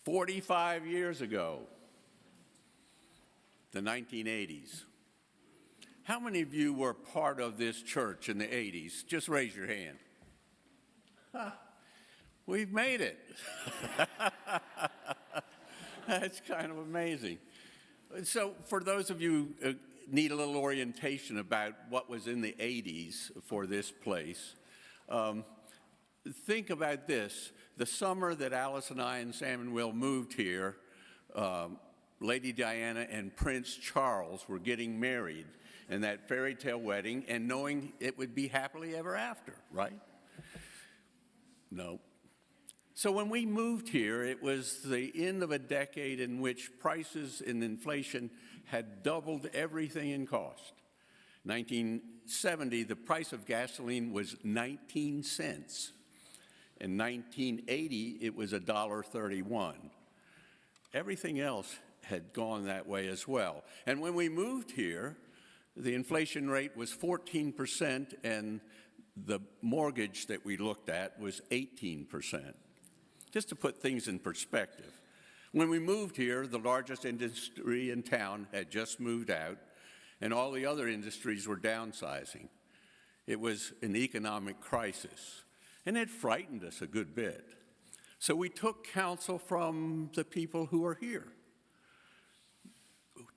45 years ago, the 1980s. How many of you were part of this church in the 80s? Just raise your hand. We've made it. That's kind of amazing. So for those of you who need a little orientation about what was in the 80s for this place, think about this. The summer that Alice and I and Sam and Will moved here, Lady Diana and Prince Charles were getting married in that fairy tale wedding and knowing it would be happily ever after, right? No. So when we moved here, it was the end of a decade in which prices and inflation had doubled everything in cost. 1970, the price of gasoline was 19 cents. In 1980, it was $1.31. Everything else had gone that way as well. And when we moved here, the inflation rate was 14%, and the mortgage that we looked at was 18%. Just to put things in perspective. When we moved here, the largest industry in town had just moved out, and all the other industries were downsizing. It was an economic crisis, and it frightened us a good bit. So we took counsel from the people who are here.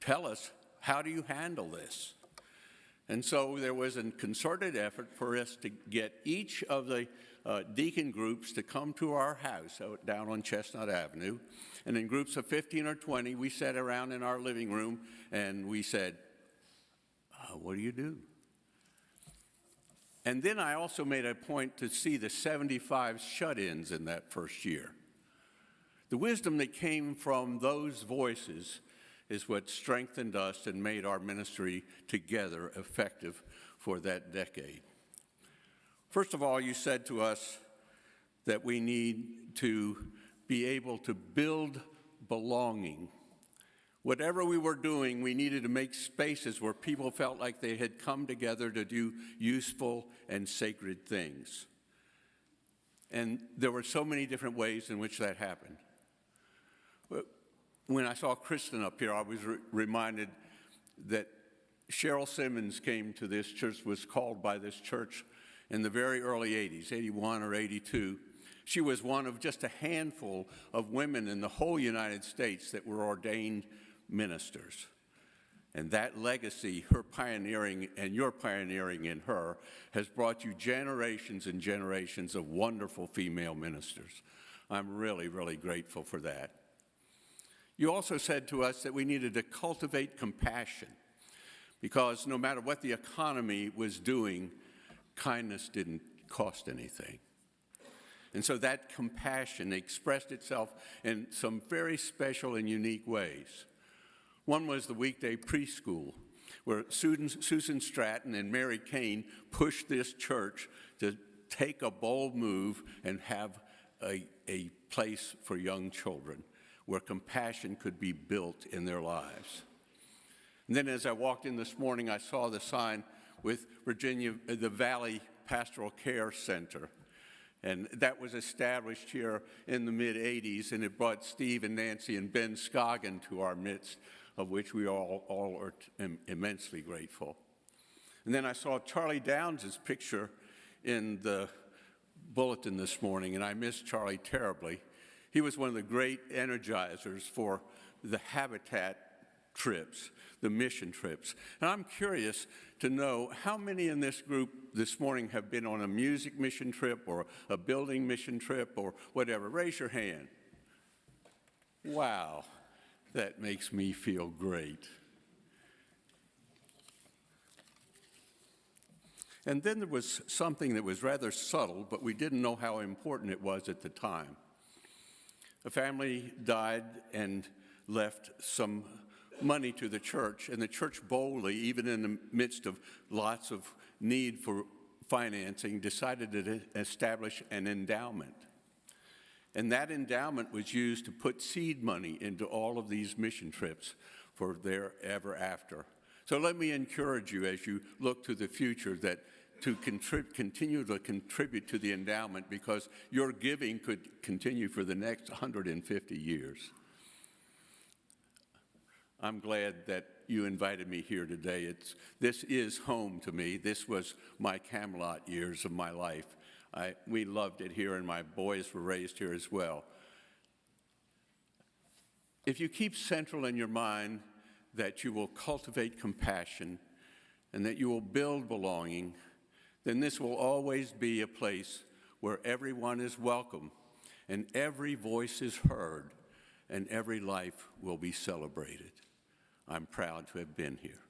Tell us, how do you handle this? And so there was a concerted effort for us to get each of the deacon groups to come to our house down on Chestnut Avenue. And in groups of 15 or 20, we sat around in our living room and we said, what do you do? And then I also made a point to see the 75 shut-ins in that first year. The wisdom that came from those voices is what strengthened us and made our ministry together effective for that decade. First of all, you said to us that we need to be able to build belonging. Whatever we were doing, we needed to make spaces where people felt like they had come together to do useful and sacred things. And there were so many different ways in which that happened. When I saw Kristen up here, I was reminded that Cheryl Simmons came to this church, was called by this church in the very early 80s, 81 or 82. She was one of just a handful of women in the whole United States that were ordained ministers. And that legacy, her pioneering and your pioneering in her, has brought you generations and generations of wonderful female ministers. I'm really, really grateful for that. You also said to us that we needed to cultivate compassion because no matter what the economy was doing, kindness didn't cost anything. And so that compassion expressed itself in some very special and unique ways. One was the weekday preschool, where Susan Stratton and Mary Kane pushed this church to take a bold move and have a place for young children where compassion could be built in their lives. And then as I walked in this morning, I saw the sign with the Valley Pastoral Care Center. And that was established here in the mid-'80s, and it brought Steve and Nancy and Ben Scoggin to our midst, of which we all are immensely grateful. And then I saw Charlie Downs' picture in the bulletin this morning, and I miss Charlie terribly. He was one of the great energizers for the Habitat trips, the mission trips. And I'm curious to know how many in this group this morning have been on a music mission trip or a building mission trip or whatever. Raise your hand. Wow, that makes me feel great. And then there was something that was rather subtle, but we didn't know how important it was at the time. A family died and left some money to the church, and the church boldly, even in the midst of lots of need for financing, decided to establish an endowment. And that endowment was used to put seed money into all of these mission trips for their ever after. So let me encourage you as you look to the future that to continue to contribute to the endowment, because your giving could continue for the next 150 years. I'm glad that you invited me here today. This is home to me. This was my Camelot years of my life. We loved it here, and my boys were raised here as well. If you keep central in your mind that you will cultivate compassion and that you will build belonging, then this will always be a place where everyone is welcome and every voice is heard and every life will be celebrated. I'm proud to have been here.